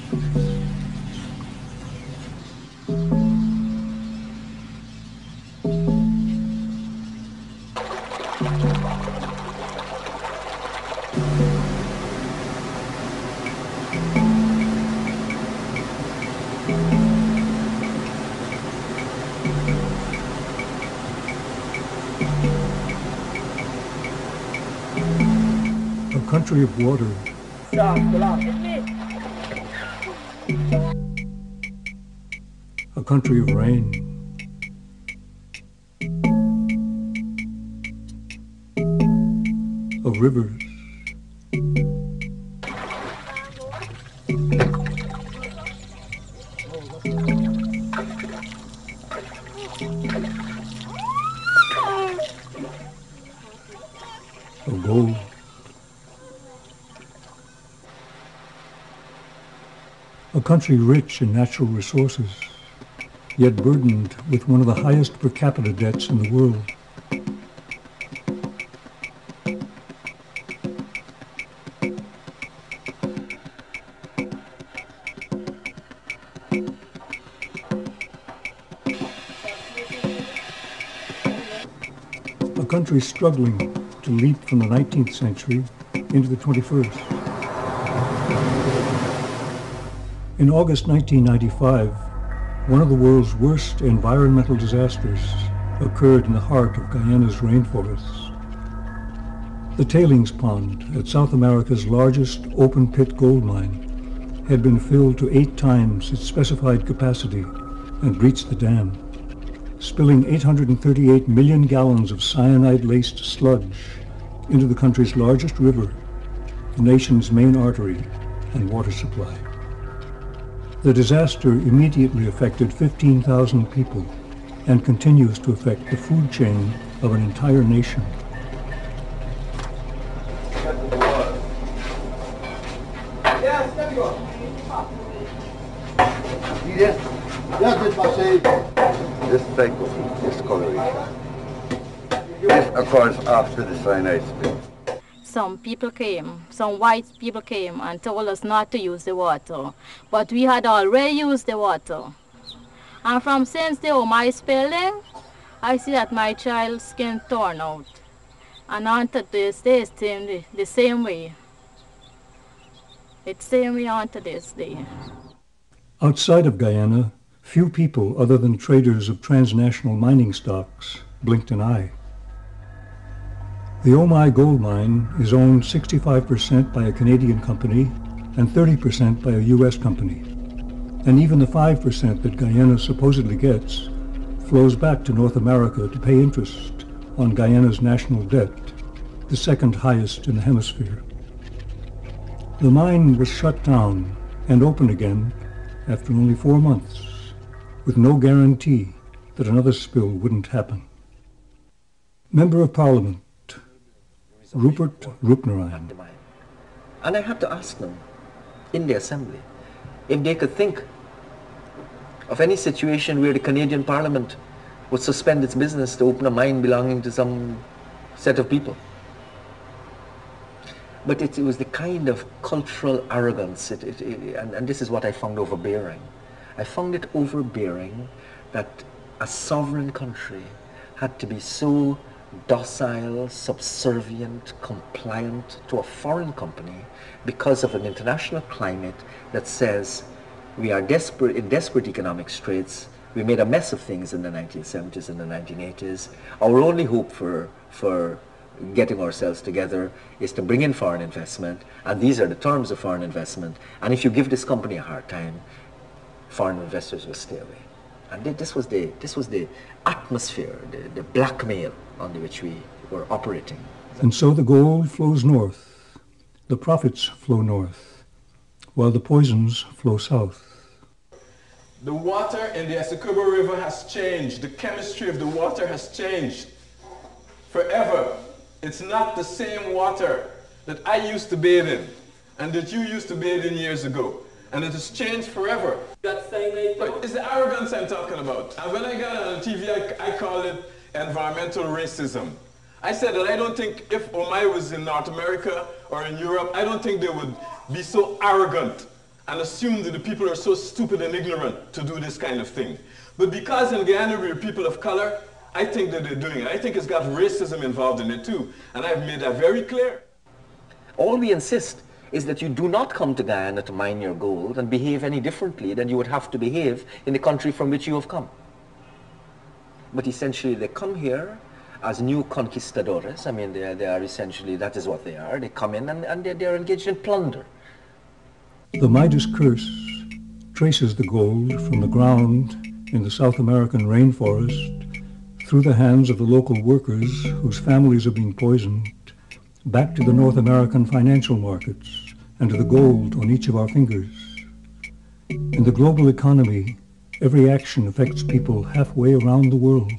A country of water. A country of rain. Of rivers. Of gold. A country rich in natural resources, yet burdened with one of the highest per capita debts in the world. A country struggling to leap from the 19th century into the 21st. In August 1995, one of the world's worst environmental disasters occurred in the heart of Guyana's rainforests. The tailings pond at South America's largest open-pit gold mine had been filled to 8 times its specified capacity and breached the dam, spilling 838 million gallons of cyanide-laced sludge into the country's largest river, the nation's main artery and water supply. The disaster immediately affected 15,000 people and continues to affect the food chain of an entire nation. This cycle, discoloration. This occurs after the cyanide spill. Some white people came and told us not to use the water, but we had already used the water. And since the Omaï spilling, I see that my child's skin torn out. And onto this day, it's the same way. It's the same way onto this day. Outside of Guyana, few people other than traders of transnational mining stocks blinked an eye. The Omaï gold mine is owned 65% by a Canadian company and 30% by a U.S. company. And even the 5% that Guyana supposedly gets flows back to North America to pay interest on Guyana's national debt, the second highest in the hemisphere. The mine was shut down and opened again after only 4 months, with no guarantee that another spill wouldn't happen. Member of Parliament Rupert Roopnarine. And I had to ask them in the assembly if they could think of any situation where the Canadian Parliament would suspend its business to open a mine belonging to some set of people. But it was the kind of cultural arrogance, and this is what I found overbearing. I found it overbearing that a sovereign country had to be so docile, subservient, compliant to a foreign company because of an international climate that says we are in desperate economic straits. We made a mess of things in the 1970s and the 1980s. Our only hope for getting ourselves together is to bring in foreign investment, and these are the terms of foreign investment. And if you give this company a hard time, foreign investors will stay away. And this was the atmosphere, the blackmail under which we were operating. And so the gold flows north, the profits flow north, while the poisons flow south. The water in the Essequibo River has changed. The chemistry of the water has changed forever. It's not the same water that I used to bathe in and that you used to bathe in years ago. And it has changed forever. But it's the arrogance I'm talking about. And when I got on TV, I called it environmental racism. I said that I don't think if Omaï was in North America or in Europe, I don't think they would be so arrogant and assume that the people are so stupid and ignorant to do this kind of thing. But because in Guyana we're people of color, I think that they're doing it. I think it's got racism involved in it too, and I've made that very clear. All we insist is that you do not come to Guyana to mine your gold and behave any differently than you would have to behave in the country from which you have come. But essentially they come here as new conquistadores. I mean, they are essentially, that is what they are. They come in and they are engaged in plunder. The Midas curse traces the gold from the ground in the South American rainforest through the hands of the local workers whose families have been poisoned, back to the North American financial markets and to the gold on each of our fingers. In the global economy, every action affects people halfway around the world.